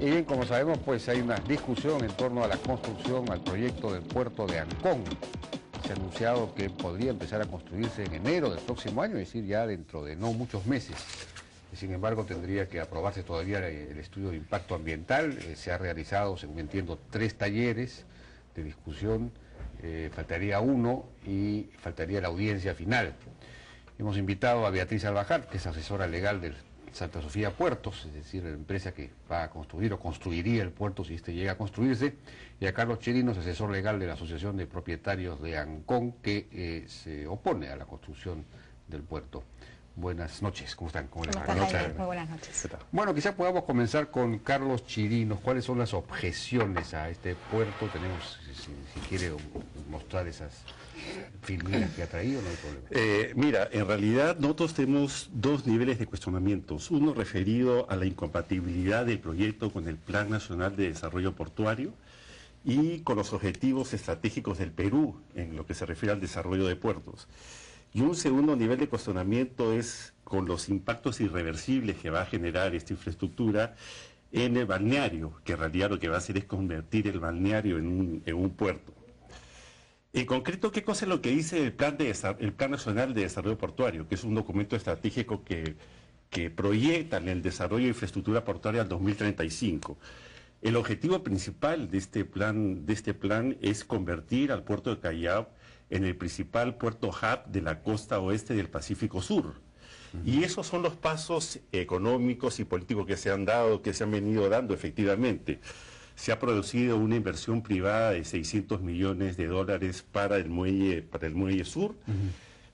Y bien, como sabemos, pues hay una discusión en torno a la construcción, al proyecto del puerto de Ancón. Se ha anunciado que podría empezar a construirse en enero del próximo año, es decir, ya dentro de no muchos meses. Sin embargo, tendría que aprobarse todavía el estudio de impacto ambiental. Se ha realizado, según entiendo, 3 talleres de discusión. Faltaría uno y faltaría la audiencia final. Hemos invitado a Beatriz Albajar, que es asesora legal del Santa Sofía Puertos, es decir, la empresa que va a construir o construiría el puerto si este llega a construirse, y a Carlos Chirinos, asesor legal de la Asociación de Propietarios de Ancón, que se opone a la construcción del puerto. Buenas noches, ¿cómo están? ¿Cómo les va? Muy buenas noches. Bueno, quizás podamos comenzar con Carlos Chirinos. ¿Cuáles son las objeciones a este puerto? Tenemos, si quiere, mostrar esas filminas que ha traído, no hay problema. Mira, en realidad nosotros tenemos 2 niveles de cuestionamientos. Uno referido a la incompatibilidad del proyecto con el Plan Nacional de Desarrollo Portuario y con los objetivos estratégicos del Perú en lo que se refiere al desarrollo de puertos. Y un segundo nivel de cuestionamiento es con los impactos irreversibles que va a generar esta infraestructura en el balneario, que en realidad lo que va a hacer es convertir el balneario en un puerto. En concreto, ¿qué cosa es lo que dice el Plan Nacional de Desarrollo Portuario? Que es un documento estratégico que proyecta en el desarrollo de infraestructura portuaria al 2035. El objetivo principal de este plan es convertir al puerto de Callao en el principal puerto hub de la costa oeste del Pacífico Sur. Y esos son los pasos económicos y políticos que se han venido dando efectivamente. Se ha producido una inversión privada de $600 millones para el muelle sur.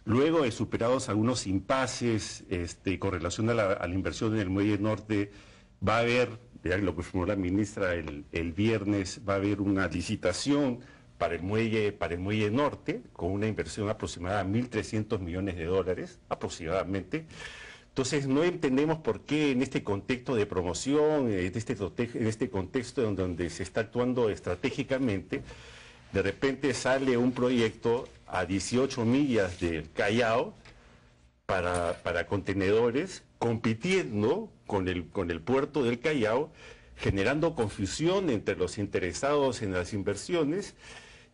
Luego de superados algunos impases con relación a la inversión en el muelle norte, va a haber, ya lo que informó la ministra el viernes, va a haber una licitación para el muelle norte, con una inversión aproximada de $1.300 millones, aproximadamente. Entonces, no entendemos por qué en este contexto de promoción, en este contexto donde se está actuando estratégicamente, de repente sale un proyecto a 18 millas del Callao para contenedores, compitiendo con el puerto del Callao, generando confusión entre los interesados en las inversiones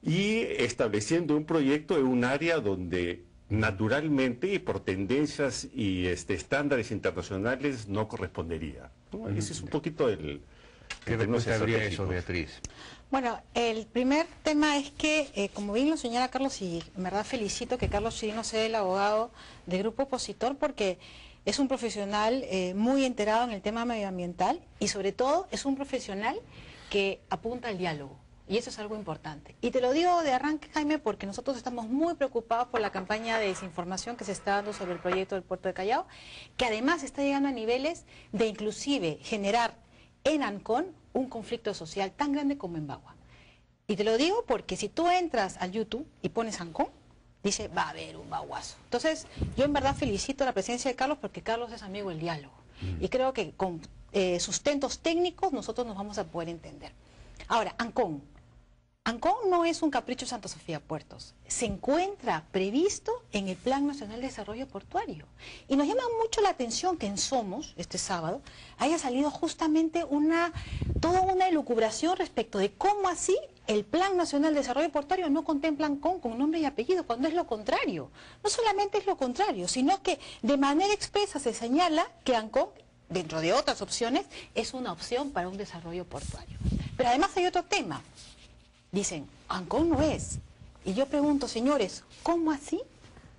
y estableciendo un proyecto en un área donde naturalmente y por tendencias y estándares internacionales no correspondería, ¿no? Ese es un poquito el ¿Qué respuesta habría eso, Beatriz? Bueno, el primer tema es que, como bien lo señala Carlos, y en verdad felicito que Carlos Chirinos sea el abogado del grupo opositor, porque es un profesional muy enterado en el tema medioambiental y sobre todo es un profesional que apunta al diálogo. Y eso es algo importante. Y te lo digo de arranque, Jaime, porque nosotros estamos muy preocupados por la campaña de desinformación que se está dando sobre el proyecto del puerto de Callao, que además está llegando a niveles de inclusive generar en Ancón un conflicto social tan grande como en Bagua. Y te lo digo porque si tú entras al YouTube y pones Ancón, dice, va a haber un baguazo. Entonces, yo en verdad felicito la presencia de Carlos porque Carlos es amigo del diálogo. Y creo que con sustentos técnicos nosotros nos vamos a poder entender. Ahora, Ancón no es un capricho de Santa Sofía Puertos, se encuentra previsto en el Plan Nacional de Desarrollo Portuario. Y nos llama mucho la atención que en Somos, este sábado, haya salido justamente toda una elucubración respecto de cómo así el Plan Nacional de Desarrollo Portuario no contempla Ancón con nombre y apellido, cuando es lo contrario. No solamente es lo contrario, sino que de manera expresa se señala que Ancón, dentro de otras opciones, es una opción para un desarrollo portuario. Pero además hay otro tema. Dicen, Ancón no es. Y yo pregunto, señores, ¿cómo así?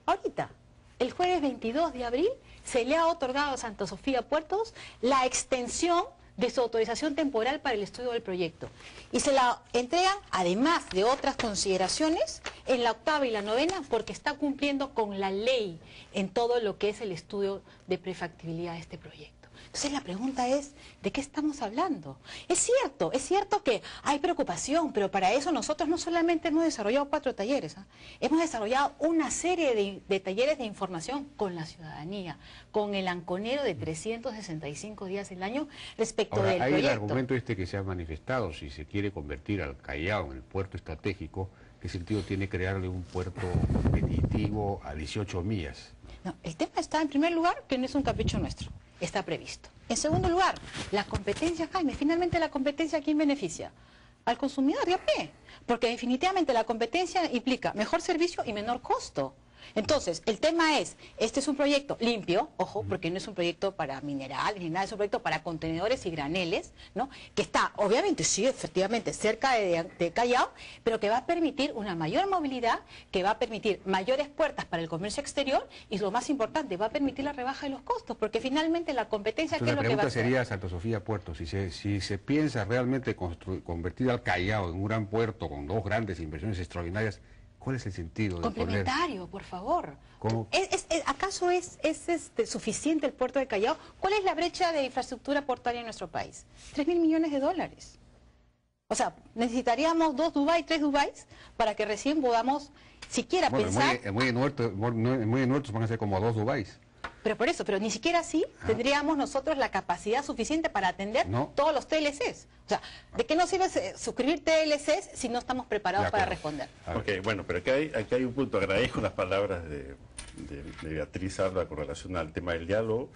Ahorita, el jueves 22 de abril, se le ha otorgado a Santa Sofía Puertos la extensión de su autorización temporal para el estudio del proyecto. Y se la entregan, además de otras consideraciones, en la 8ª y la 9ª, porque está cumpliendo con la ley en todo lo que es el estudio de prefactibilidad de este proyecto. Entonces la pregunta es, ¿de qué estamos hablando? Es cierto que hay preocupación, pero para eso nosotros no solamente hemos desarrollado 4 talleres, hemos desarrollado una serie de talleres de información con la ciudadanía, con el anconero de 365 días al año respecto del proyecto. Hay el argumento que se ha manifestado, si se quiere convertir al Callao en el puerto estratégico, ¿qué sentido tiene crearle un puerto competitivo a 18 millas? No, el tema está en primer lugar que no es un capricho nuestro. está previsto. En segundo lugar, la competencia, Jaime. Finalmente, ¿la competencia a quién beneficia? Al consumidor de a pie. Porque definitivamente la competencia implica mejor servicio y menor costo. Entonces, el tema es, este es un proyecto limpio, ojo, porque no es un proyecto para minerales ni nada, es un proyecto para contenedores y graneles, ¿no? Que está, obviamente, sí, efectivamente, cerca de Callao, pero que va a permitir una mayor movilidad, que va a permitir mayores puertas para el comercio exterior y, lo más importante, va a permitir la rebaja de los costos, porque finalmente la competencia, ¿qué es lo que va a hacer? La pregunta sería, Santa Sofía Puerto, si se piensa realmente convertir al Callao en un gran puerto con dos grandes inversiones extraordinarias, ¿cuál es el sentido de complementario, por favor? ¿Cómo? ¿Acaso es suficiente el puerto de Callao? ¿Cuál es la brecha de infraestructura portuaria en nuestro país? 3.000 millones de dólares. O sea, necesitaríamos 2 Dubái, 3 Dubáis para que recién podamos siquiera pensar... En Muelle Nuertos van a ser como 2 Dubáis. Pero por eso, pero ni siquiera así tendríamos nosotros la capacidad suficiente para atender todos los TLCs. O sea, ¿de qué nos sirve suscribir TLCs si no estamos preparados para responder? Ok, bueno, pero aquí hay un punto. Agradezco las palabras de Beatriz Alba con relación al tema del diálogo.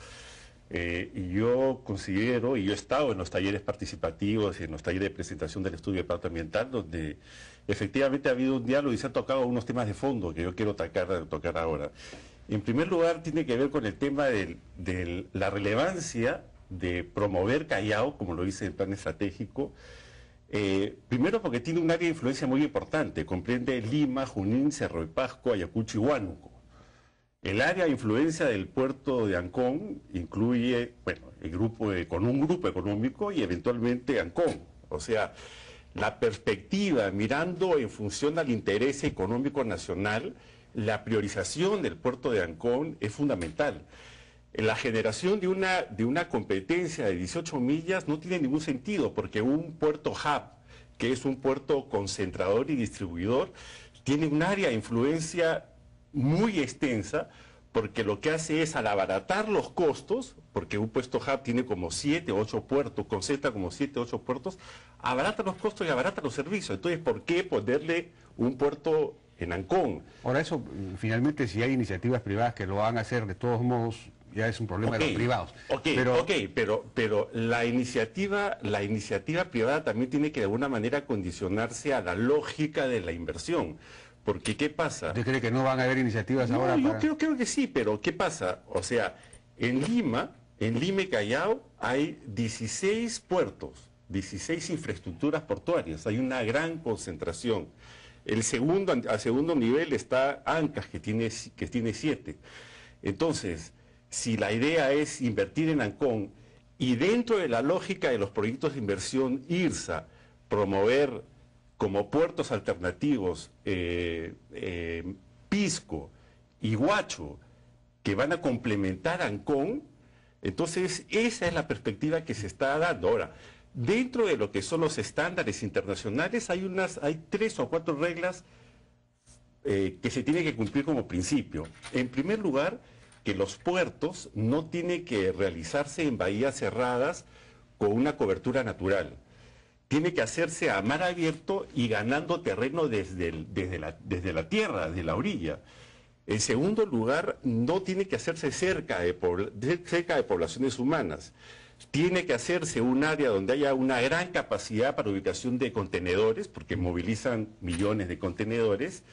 Y yo considero, y yo he estado en los talleres participativos y en los talleres de presentación del estudio de impacto ambiental, donde efectivamente ha habido un diálogo y se han tocado unos temas de fondo que yo quiero tocar ahora. En primer lugar, tiene que ver con el tema de la relevancia de promover Callao, como lo dice el plan estratégico. Primero porque tiene un área de influencia muy importante, comprende Lima, Junín, Cerro de Pasco, Ayacucho y Huánuco. El área de influencia del puerto de Ancón incluye, bueno, con un grupo económico y eventualmente Ancón. O sea, la perspectiva mirando en función al interés económico nacional, la priorización del puerto de Ancón es fundamental. La generación de una competencia de 18 millas no tiene ningún sentido, porque un puerto hub, que es un puerto concentrador y distribuidor, tiene un área de influencia muy extensa, porque lo que hace es, al abaratar los costos, porque un puerto hub tiene como 7 o 8 puertos, concentra como 7 o 8 puertos, abarata los costos y abarata los servicios. Entonces, ¿por qué ponerle un puerto en Ancón? Ahora, eso, finalmente, si hay iniciativas privadas que lo van a hacer, de todos modos, ya es un problema de los privados. Pero la iniciativa privada también tiene que de alguna manera condicionarse a la lógica de la inversión. Porque, ¿qué pasa? ¿Usted cree que no van a haber iniciativas ahora? Yo creo que sí, pero ¿qué pasa? O sea, en Lima y Callao hay 16 puertos, 16 infraestructuras portuarias, hay una gran concentración. Al segundo nivel está Ancas, que tiene 7. Entonces, si la idea es invertir en Ancón y dentro de la lógica de los proyectos de inversión IRSA, promover como puertos alternativos Pisco y Huacho, que van a complementar Ancón, entonces esa es la perspectiva que se está dando. Ahora, dentro de lo que son los estándares internacionales hay 3 o 4 reglas que se tienen que cumplir como principio. En primer lugar, que los puertos no tienen que realizarse en bahías cerradas con una cobertura natural. Tiene que hacerse a mar abierto y ganando terreno desde la tierra, desde la orilla. En segundo lugar, no tiene que hacerse cerca de poblaciones humanas. Tiene que hacerse un área donde haya una gran capacidad para ubicación de contenedores, porque movilizan millones de contenedores,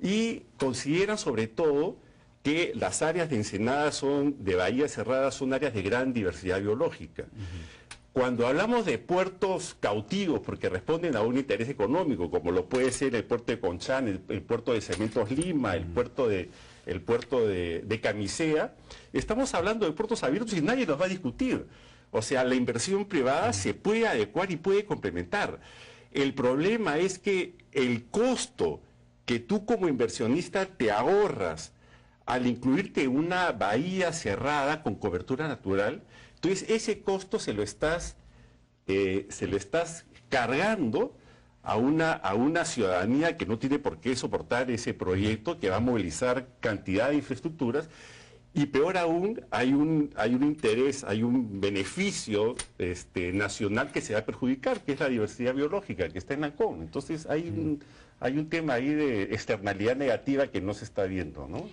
y consideran sobre todo que las áreas de ensenada de bahías cerradas son áreas de gran diversidad biológica. Cuando hablamos de puertos cautivos, porque responden a un interés económico, como lo puede ser el puerto de Conchán, el puerto de Cementos Lima, el puerto de Camisea, estamos hablando de puertos abiertos y nadie los va a discutir. O sea, la inversión privada se puede adecuar y puede complementar. El problema es que el costo que tú como inversionista te ahorras al incluirte en una bahía cerrada con cobertura natural, entonces ese costo se lo estás cargando a una ciudadanía que no tiene por qué soportar ese proyecto, que va a movilizar cantidad de infraestructuras, y peor aún, hay un interés, hay un beneficio nacional que se va a perjudicar, que es la diversidad biológica que está en Ancón. Entonces hay un tema ahí de externalidad negativa que no se está viendo, ¿no?